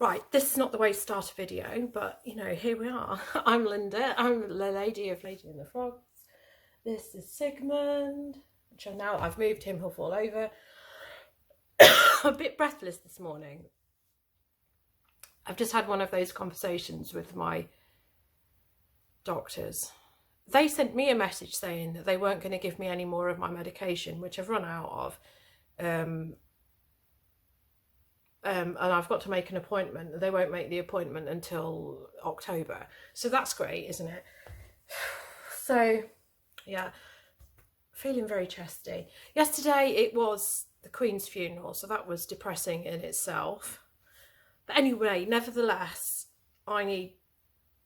Right, this is not the way to start a video, but you know, here we are. I'm Linda, I'm the lady of Lady and the Frogs. This is Sigmund, which I've moved him, he'll fall over. I'm a bit breathless this morning. I've just had one of those conversations with my doctors. They sent me a message saying that they weren't going to give me any more of my medication, which I've run out of. And I've got to make an appointment. They won't make the appointment until October. So that's great, isn't it? So, yeah, feeling very chesty. Yesterday it was the Queen's funeral, so that was depressing in itself. But anyway, nevertheless, I need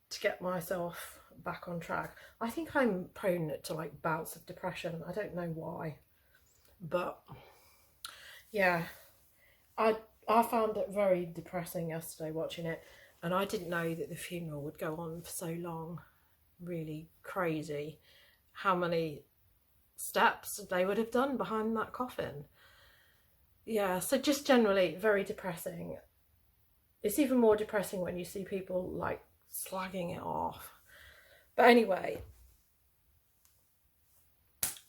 to get myself back on track. I think I'm prone to like bouts of depression. I don't know why. But, yeah, I found it very depressing yesterday watching it, and I didn't know that the funeral would go on for so long. Really crazy how many steps they would have done behind that coffin. Yeah, so just generally very depressing. It's even more depressing when you see people like slagging it off. But anyway,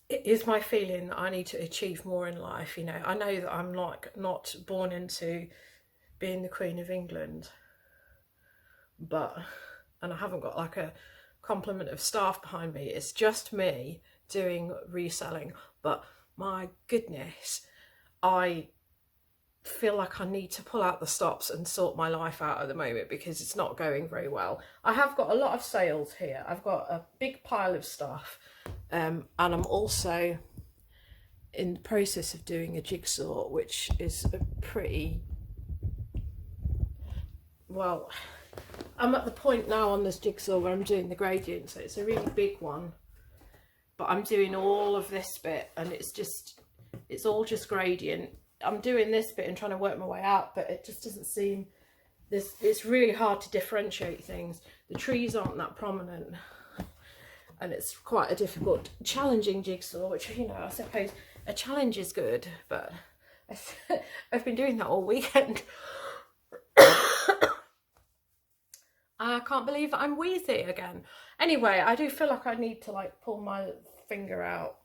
it is my feeling that I need to achieve more in life. You know, I know that I'm not born into being the Queen of England, and I haven't got like a complement of staff behind me. It's just me doing reselling. But my goodness, I feel like I need to pull out the stops and sort my life out at the moment because it's not going very well. I have got a lot of sales here. I've got a big pile of stuff. And I'm also in the process of doing a jigsaw, which is a pretty, well, I'm at the point now on this jigsaw where I'm doing the gradient, so it's a really big one, but I'm doing all of this bit and it's all just gradient. I'm doing this bit and trying to work my way out, but it just doesn't seem, it's really hard to differentiate things. The trees aren't that prominent. And it's quite a difficult, challenging jigsaw, which, you know, I suppose a challenge is good, but I've been doing that all weekend. I can't believe that I'm wheezy again. Anyway, I do feel like I need to like pull my finger out.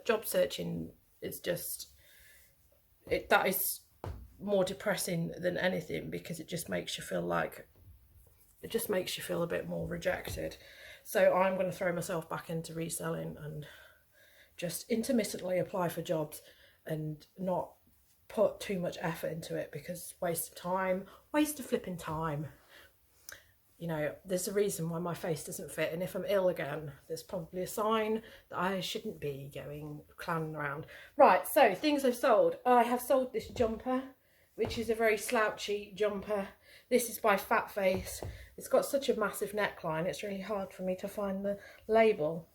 Job searching is just, that is more depressing than anything because it just makes you feel like, it just makes you feel a bit more rejected. So I'm going to throw myself back into reselling and just intermittently apply for jobs and not put too much effort into it because waste of time, waste of flipping time. You know, there's a reason why my face doesn't fit, and if I'm ill again, there's probably a sign that I shouldn't be going clowning around. Right, so things I've sold. I have sold this jumper, which is a very slouchy jumper. This is by Fat Face. It's got such a massive neckline, it's really hard for me to find the label.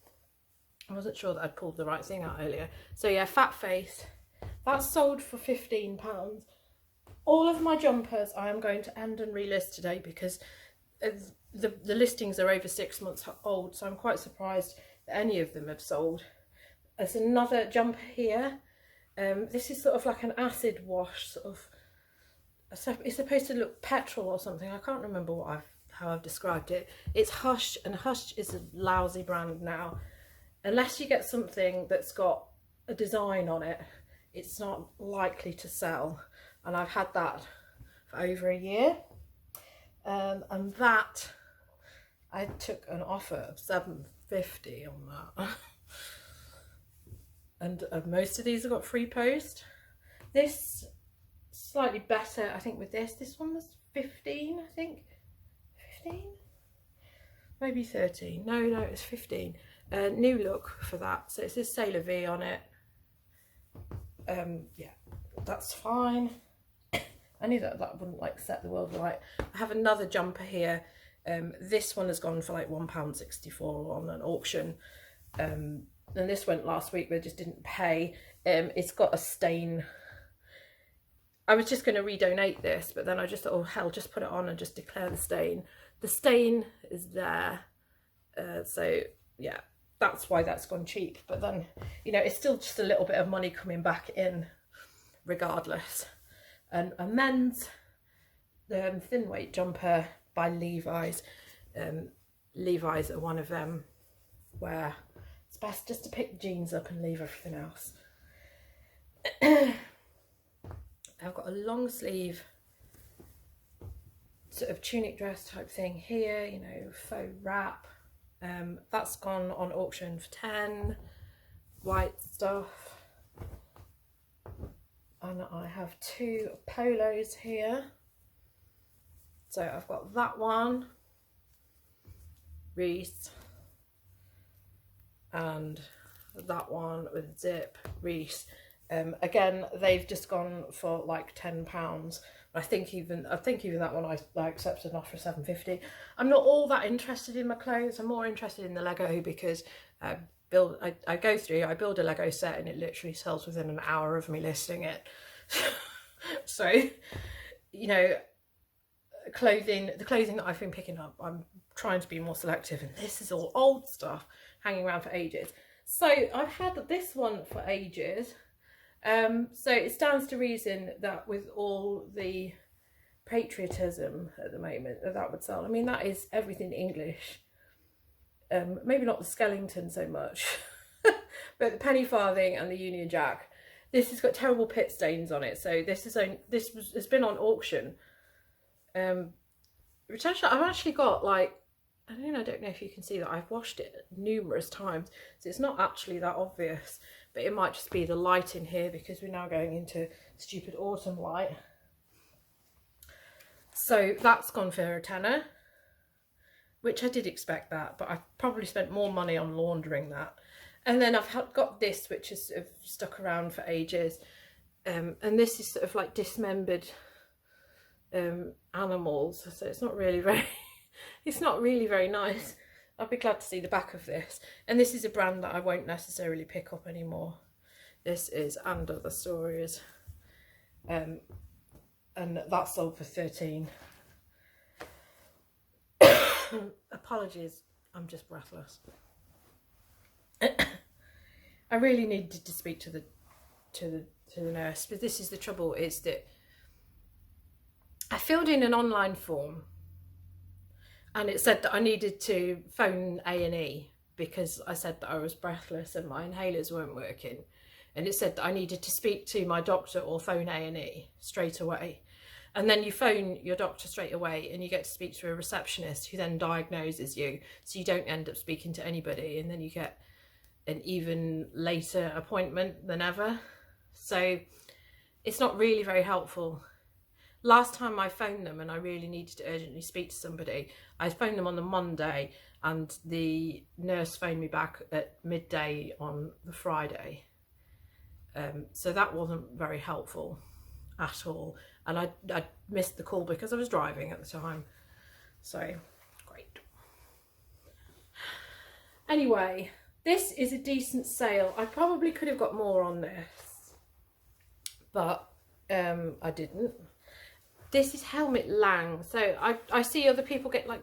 I wasn't sure that I'd pulled the right thing out earlier. So yeah, Fat Face. That's sold for £15. All of my jumpers I am going to end and relist today because the listings are over 6 months old, so I'm quite surprised that any of them have sold. There's another jumper here. This is sort of like an acid wash, sort of. It's supposed to look petrol or something. I can't remember how I've described it. It's Hush, and Hush is a lousy brand now. Unless you get something that's got a design on it, it's not likely to sell. And I've had that for over a year. And that, I took an offer of $7.50 on that. And most of these have got free post. This slightly better, I think, with this one was 15, I think. 15? Maybe 13. No, it was 15. New look for that. So it says Sailor V on it. Yeah, that's fine. I knew that wouldn't like set the world alight. I have another jumper here. This one has gone for like £1.64 on an auction. And this went last week, but I just didn't pay. It's got a stain. I was just going to redonate this, but then I just thought, oh hell, just put it on and just declare the stain. The stain is there. So yeah, that's why that's gone cheap. But then, you know, it's still just a little bit of money coming back in regardless. And a men's thin weight jumper by Levi's. Levi's are one of them where it's best just to pick the jeans up and leave everything else. I've got a long sleeve sort of tunic dress type thing here, you know, faux wrap. That's gone on auction for 10, white stuff. And I have 2 polos here. So I've got that one, Reese, and that one with zip, Reese. Again, they've just gone for like £10. I think even that one I accepted an offer of £7.50. I'm not all that interested in my clothes. I'm more interested in the Lego because I build a Lego set and it literally sells within an hour of me listing it. So, you know, the clothing that I've been picking up, I'm trying to be more selective, and this is all old stuff hanging around for ages. So I've had this one for ages. So it stands to reason that with all the patriotism at the moment that would sell. I mean, that is everything English. Maybe not the Skellington so much, but the penny farthing and the Union Jack. This has got terrible pit stains on it. So it's been on auction. Which actually, I've actually got like, I don't know if you can see that I've washed it numerous times, so it's not actually that obvious, but it might just be the light in here because we're now going into stupid autumn light. So that's gone for a tenner, which I did expect that, but I've probably spent more money on laundering that. And then I've got this, which is sort of stuck around for ages, and this is sort of like dismembered animals, so it's not really very it's not really very nice. I'll be glad to see the back of this. And this is a brand that I won't necessarily pick up anymore. This is And Other Stories, and that sold for 13. Apologies, I'm just breathless. I really needed to speak to the nurse, but this is the trouble, is that I filled in an online form and it said that I needed to phone A&E because I said that I was breathless and my inhalers weren't working, and it said that I needed to speak to my doctor or phone A&E straight away. And then you phone your doctor straight away and you get to speak to a receptionist who then diagnoses you, so you don't end up speaking to anybody, and then you get an even later appointment than ever. So it's not really very helpful. Last time I phoned them and I really needed to urgently speak to somebody, I phoned them on the Monday and the nurse phoned me back at midday on the Friday. So that wasn't very helpful at all. And I missed the call because I was driving at the time. So, great. Anyway, this is a decent sale. I probably could have got more on this, but I didn't. This is Helmut Lang. So I see other people get like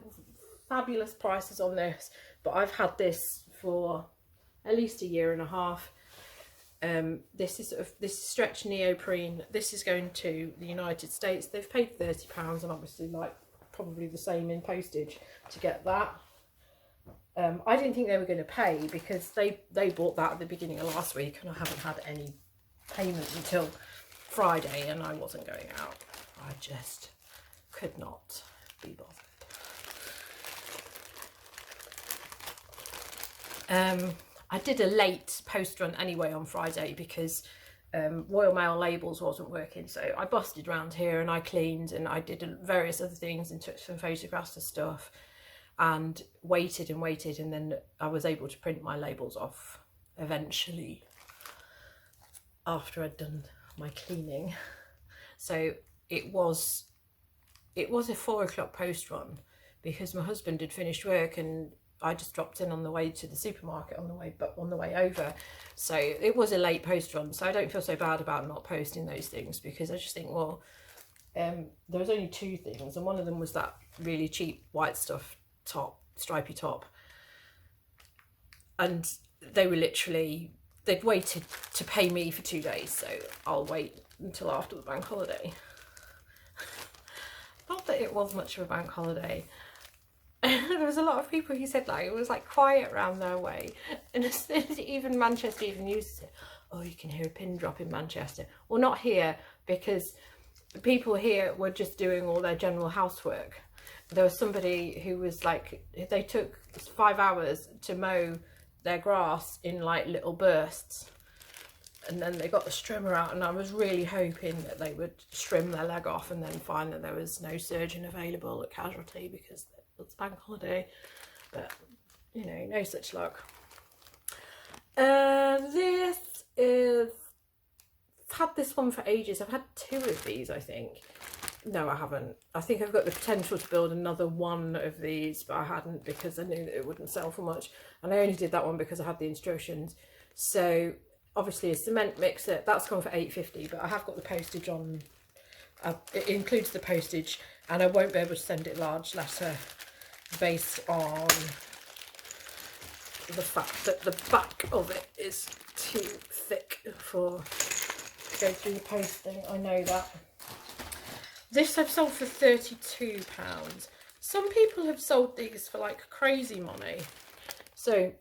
fabulous prices on this, but I've had this for at least a year and a half. This is this stretch neoprene. This is going to the United States. They've paid £30 and obviously like probably the same in postage to get that. I didn't think they were going to pay because they bought that at the beginning of last week and I haven't had any payment until Friday, and I wasn't going out. I just could not be bothered. I did a late post run anyway on Friday because Royal Mail labels wasn't working, so I busted around here and I cleaned and I did various other things and took some photographs of stuff and waited and waited, and then I was able to print my labels off eventually after I'd done my cleaning. So it was a 4 o'clock post run because my husband had finished work and I just dropped in on the way to the supermarket on the way over. So it was a late post run, so I don't feel so bad about not posting those things because I just think, well, there was only 2 things, and one of them was that really cheap white stuff top, stripy top, and they were literally, they'd waited to pay me for 2 days, so I'll wait until after the bank holiday. Not that it was much of a bank holiday. There was a lot of people who said like it was like quiet around their way, and even Manchester even uses it. Oh, you can hear a pin drop in Manchester. Well, not here, because the people here were just doing all their general housework. There was somebody who was like, they took 5 hours to mow their grass in like little bursts, and then they got the strimmer out, and I was really hoping that they would trim their leg off and then find that there was no surgeon available at casualty because it's bank holiday. But you know, no such luck. This is, I've had this one for ages. I've had 2 of these, I think. No, I haven't. I think I've got the potential to build another one of these, but I hadn't because I knew that it wouldn't sell for much, and I only did that one because I had the instructions. So obviously a cement mixer, that's gone for £8.50, but I have got the postage on. It includes the postage, and I won't be able to send it large letter based on the fact that the back of it is too thick for to go through the posting. I know that. This I've sold for £32. Some people have sold these for like crazy money. So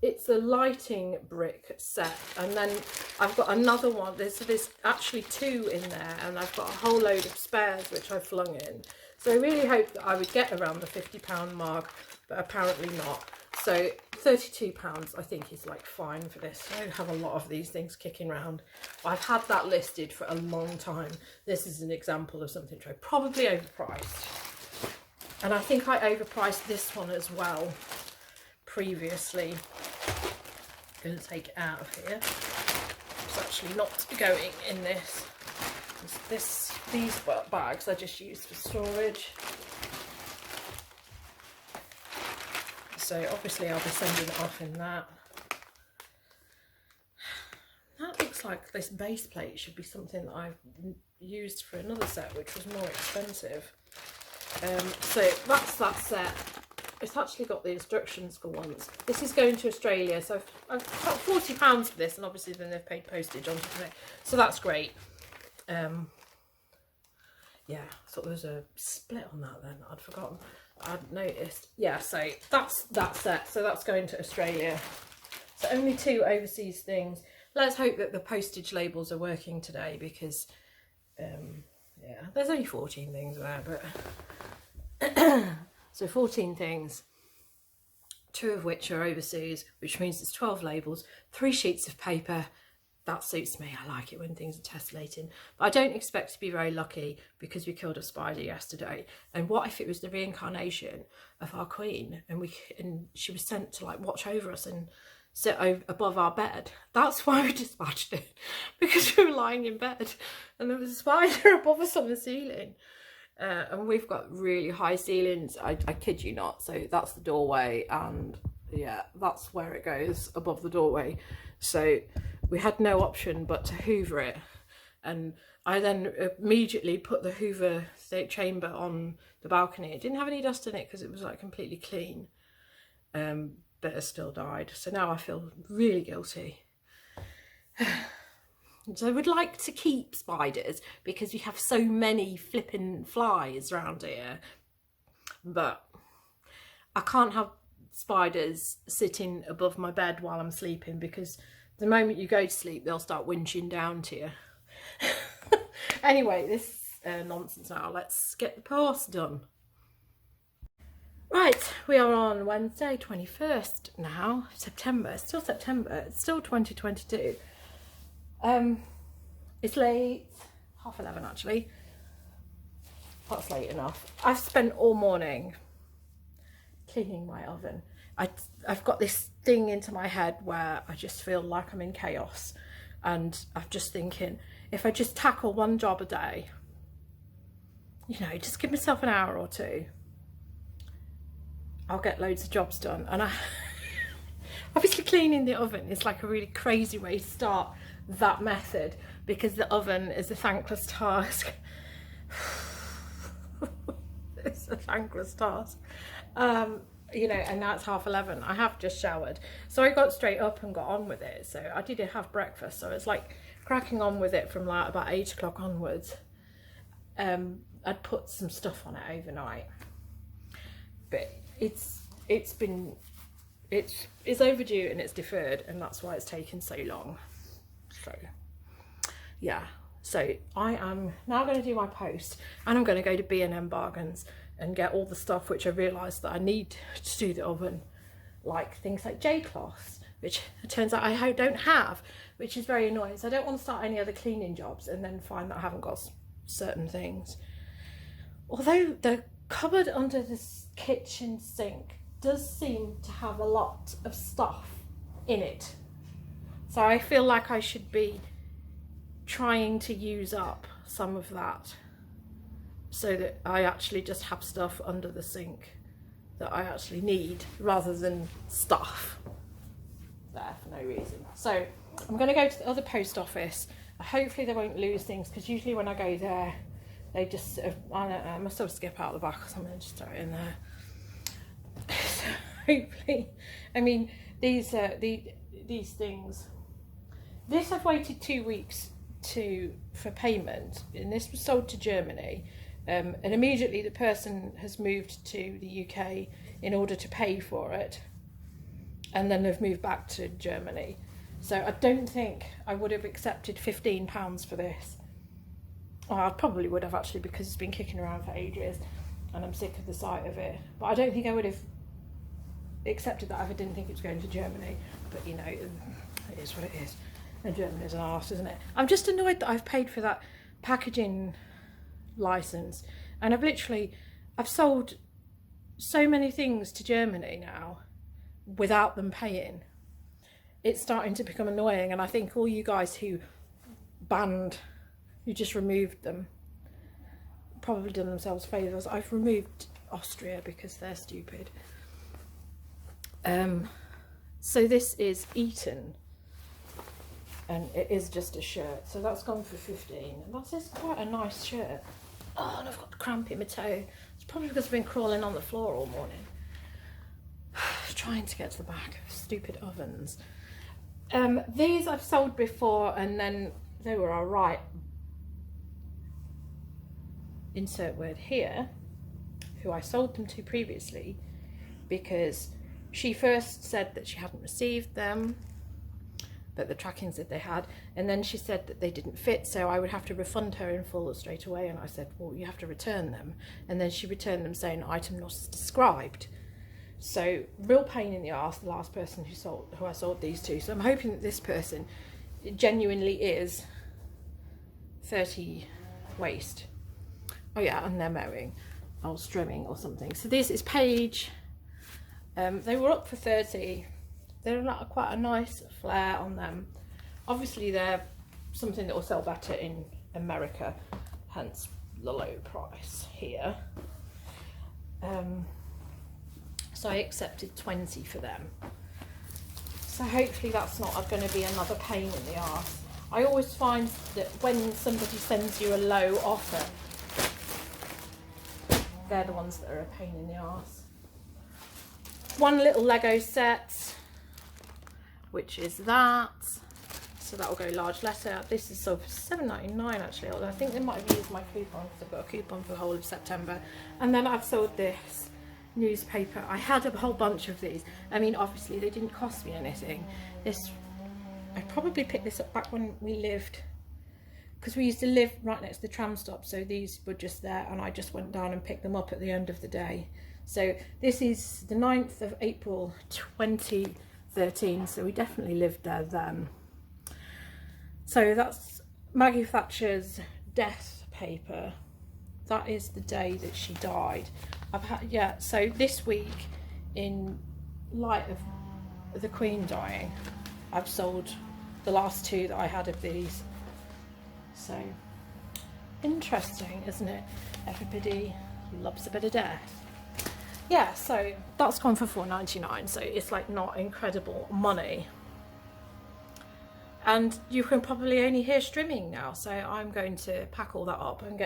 it's a lighting brick set, and then I've got another one. There's actually 2 in there, and I've got a whole load of spares which I flung in. So I really hoped that I would get around the £50 mark, but apparently not. So £32 I think is like fine for this. I don't have a lot of these things kicking around. I've had that listed for a long time. This is an example of something which I probably overpriced. And I think I overpriced this one as well previously. I'm going to take it out of here. It's actually not going in this. These bags I just used for storage. So obviously I'll be sending it off in that. That looks like this base plate should be something that I've used for another set, which was more expensive. So that's that set. It's actually got the instructions for once. This is going to Australia, so I've got £40 for this, and obviously then they've paid postage on top of it. So that's great. Yeah, I thought there was a split on that then. I'd forgotten. I'd noticed. Yeah, so that's that set. So that's going to Australia. So only 2 overseas things. Let's hope that the postage labels are working today, because yeah, there's only 14 things there, but so 14 things, 2 of which are overseas, which means there's 12 labels, 3 sheets of paper. That suits me. I like it when things are tessellating. But I don't expect to be very lucky, because we killed a spider yesterday. And what if it was the reincarnation of our queen, and she was sent to like watch over us and sit above our bed? That's why we dispatched it, because we were lying in bed and there was a spider above us on the ceiling. And we've got really high ceilings. I kid you not. So that's the doorway, and yeah, that's where it goes, above the doorway. So we had no option but to hoover it, and I then immediately put the hoover chamber on the balcony. It didn't have any dust in it because it was like completely clean, but it still died. So now I feel really guilty. So I would like to keep spiders because we have so many flipping flies around here, but I can't have spiders sitting above my bed while I'm sleeping, because the moment you go to sleep they'll start winching down to you. Anyway, this nonsense now. Let's get the post done. Right, we are on Wednesday 21st now, September. It's still September, it's still 2022. It's late, 11:30 actually. That's late enough. I've spent all morning cleaning my oven. I've got this thing into my head where I just feel like I'm in chaos, and I'm just thinking, if I just tackle one job a day, you know, just give myself an hour or 2, I'll get loads of jobs done. And obviously cleaning the oven is like a really crazy way to start that method, because the oven is a thankless task. It's a thankless task. You know, and now it's 11:30. I have just showered, so I got straight up and got on with it. So I did have breakfast, so it's like cracking on with it from like about 8 o'clock onwards. And I'd put some stuff on it overnight, but it's overdue and it's deferred, and that's why it's taken so long. So yeah, so I am now going to do my post, and I'm going to go to B&M Bargains and get all the stuff which I realised that I need to do the oven, like things like J-cloths, which it turns out I don't have, which is very annoying. So I don't want to start any other cleaning jobs and then find that I haven't got certain things. Although the cupboard under this kitchen sink does seem to have a lot of stuff in it. So I feel like I should be trying to use up some of that so that I actually just have stuff under the sink that I actually need, rather than stuff there for no reason. So I'm going to go to the other post office. Hopefully they won't lose things, because usually when I go there they just sort of, I don't know, I must sort of skip out the back or something and just throw it in there. So hopefully, I mean, these things, this I've waited 2 weeks for payment, and this was sold to Germany, and immediately the person has moved to the UK in order to pay for it, and then they've moved back to Germany. So I don't think I would have accepted £15 for this. Well, I probably would have, actually, because it's been kicking around for ages and I'm sick of the sight of it. But I don't think I would have accepted that if I didn't think it was going to Germany. But you know, it is what it is. And Germany's an arse, isn't it? I'm just annoyed that I've paid for that packaging license, and I've sold so many things to Germany now without them paying. It's starting to become annoying, and I think all you guys who just removed them probably done themselves favours. I've removed Austria because they're stupid. So this is Eton, and it is just a shirt, so that's gone for 15, and that is quite a nice shirt. Oh, and I've got cramp in my toe. It's probably because I've been crawling on the floor all morning trying to get to the back of stupid ovens. These I've sold before, and then they were alright. Insert word here, who I sold them to previously, because she first said that she hadn't received them, but the tracking said they had, and then she said that they didn't fit, so I would have to refund her in full straight away, and I said, well, you have to return them, and then she returned them saying item not described. So real pain in the arse, the last person who I sold these to. So I'm hoping that this person genuinely is 30 waist. Oh yeah, and they're mowing or strimming or something. So this is Paige. They were up for 30. They're not quite a nice flare on them. Obviously they're something that will sell better in America, hence the low price here. So I accepted 20 for them. So hopefully that's not going to be another pain in the arse. I always find that when somebody sends you a low offer, they're the ones that are a pain in the arse. One little Lego set, which is that. So that will go large letter. This is sold for £7.99 actually, although I think they might have used my coupon because I've got a coupon for the whole of September. And then I've sold this newspaper. I had a whole bunch of these. I mean, obviously they didn't cost me anything. I probably picked this up back when we lived, because we used to live right next to the tram stop, so these were just there and I just went down and picked them up at the end of the day. So this is the 9th of April 2013, so we definitely lived there then. So that's Maggie Thatcher's death paper. That is the day that she died. So this week, in light of the Queen dying, I've sold the last two that I had of these. So interesting, isn't it? Everybody loves a bit of death. Yeah, so that's gone for £4.99, so it's like not incredible money. And you can probably only hear strimming now, so I'm going to pack all that up and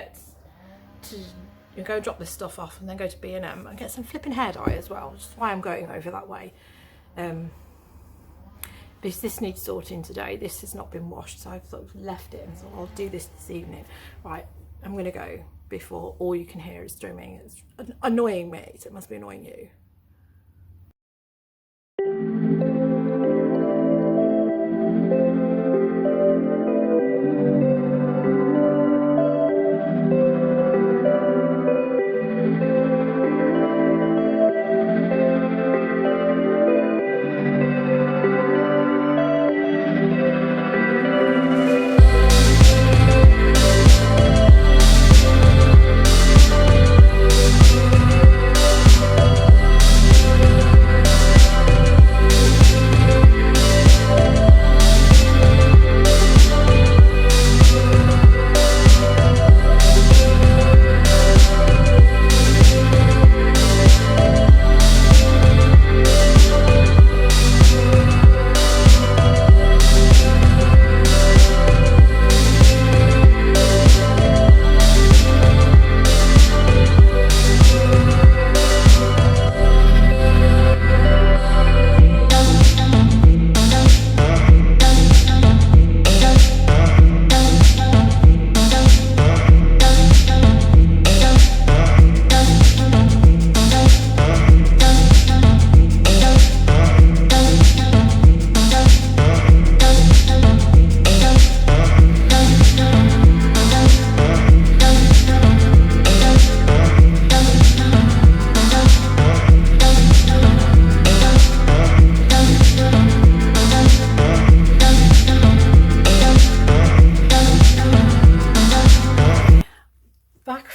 go drop this stuff off, and then go to B&M and get some flipping hair dye as well, which is why I'm going over that way. Because this needs sorting today. This has not been washed, so I've sort of left it and thought I'll do this evening. Right, I'm going to go before all you can hear is drumming. It's annoying me, so it must be annoying you.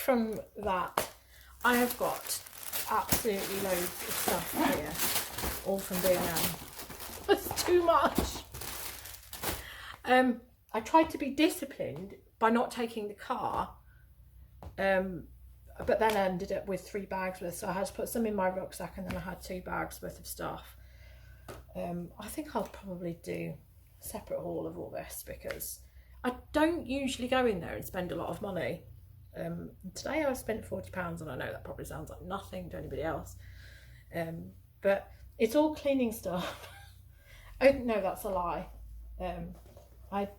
From that, I have got absolutely loads of stuff here, all from B&M. That's too much. I tried to be disciplined by not taking the car, but then I ended up with 3 bags worth, so I had to put some in my rucksack and then I had 2 bags worth of stuff. I think I'll probably do a separate haul of all this because I don't usually go in there and spend a lot of money. Today I spent £40, and I know that probably sounds like nothing to anybody else, but it's all cleaning stuff. Oh no, that's a lie. I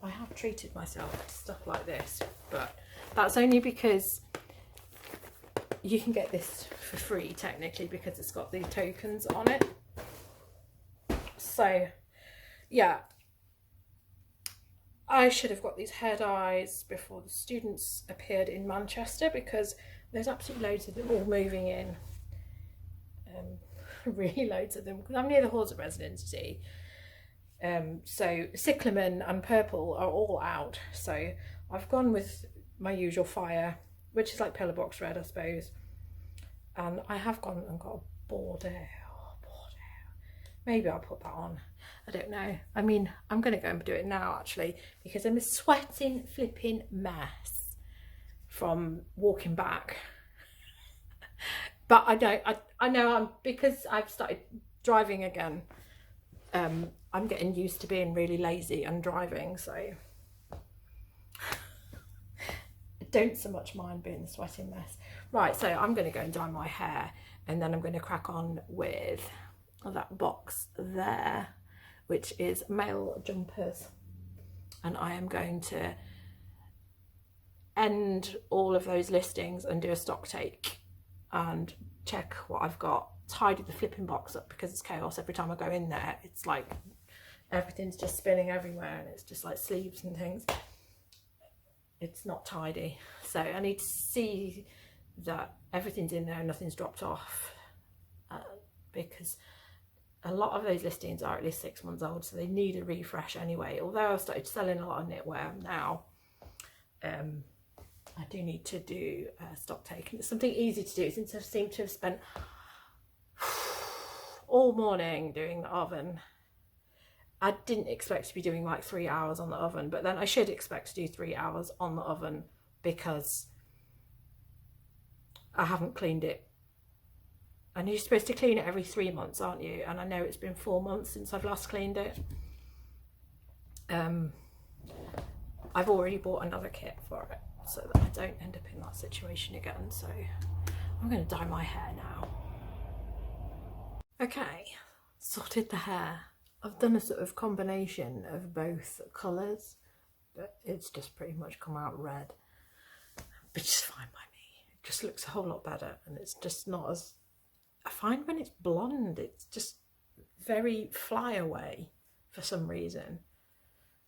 have treated myself to stuff like this, but that's only because you can get this for free technically because it's got the tokens on it. So yeah, I should have got these hair dyes before the students appeared in Manchester because there's absolutely loads of them all moving in. Really loads of them because I'm near the halls of residency. So cyclamen and purple are all out. So I've gone with my usual fire, which is like pillar box red, I suppose. And I have gone and got a Bordeaux. Maybe I'll put that on. I don't know. I mean, I'm going to go and do it now actually because I'm a sweating flipping mess from walking back. But I know because I've started driving again. I'm getting used to being really lazy and driving, so I don't so much mind being a sweating mess. Right, so I'm going to go and dye my hair and then I'm going to crack on with that box there, which is male jumpers, and I am going to end all of those listings and do a stock take and check what I've got, tidy the flipping box up because it's chaos every time I go in there. It's like everything's just spinning everywhere and it's just like sleeves and things. It's not tidy, so I need to see that everything's in there and nothing's dropped off, because a lot of those listings are at least 6 months old, so they need a refresh anyway. Although I've started selling a lot of knitwear now, I do need to do stock take, and it's something easy to do since I seem to have spent all morning doing the oven. I didn't expect to be doing like 3 hours on the oven, but then I should expect to do 3 hours on the oven because I haven't cleaned it. And you're supposed to clean it every 3 months, aren't you? And I know it's been 4 months since I've last cleaned it. I've already bought another kit for it so that I don't end up in that situation again. So I'm going to dye my hair now. Okay, sorted the hair. I've done a sort of combination of both colours, but it's just pretty much come out red. which is fine by me. It just looks a whole lot better, and it's just not as, I find when it's blonde, it's just very fly away for some reason,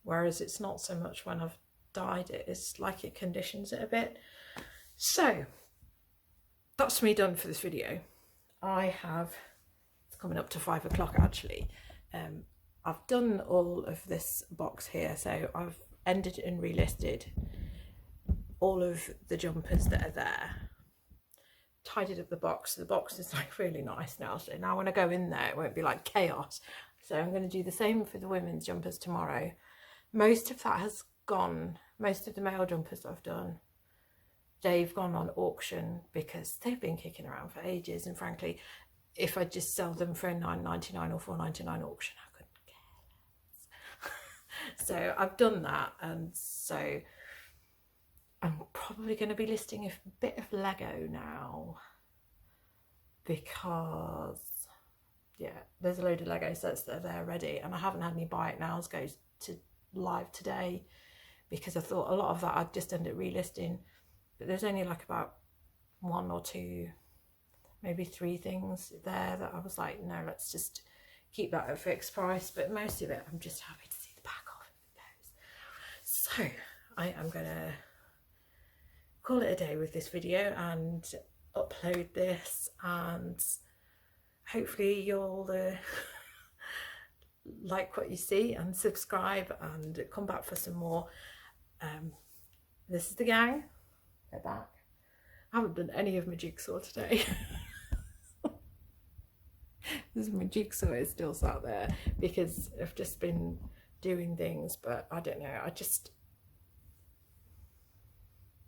whereas it's not so much when I've dyed it. It's like it conditions it a bit. So that's me done for this video. It's coming up to 5 o'clock actually. I've done all of this box here, so I've ended and relisted all of the jumpers that are there, tidied up the box. The box is like really nice now, so now when I go in there it won't be like chaos. So I'm going to do the same for the women's jumpers tomorrow. Most of that has gone, most of the male jumpers that I've done, they've gone on auction because they've been kicking around for ages, and frankly if I just sell them for a $9.99 or $4.99 auction, I couldn't care less. So I've done that, and so I'm probably going to be listing a bit of Lego now, because yeah, there's a load of Lego sets that are there ready, and I haven't had any buy it nows go to live today because I thought a lot of that I'd just end up relisting, but there's only like about 1 or 2, maybe 3 things there that I was like, no, let's just keep that at a fixed price. But most of it I'm just happy to see the back of those. So I am gonna call it a day with this video and upload this, and hopefully you'll like what you see and subscribe and come back for some more. This is the gang, they're back. I haven't done any of my jigsaw today. This is my jigsaw is still sat there because I've just been doing things, but I don't know,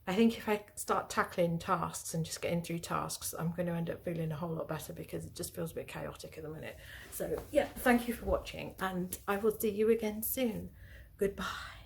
I think if I start tackling tasks and just getting through tasks, I'm going to end up feeling a whole lot better, because it just feels a bit chaotic at the minute. So yeah, thank you for watching, and I will see you again soon. Goodbye.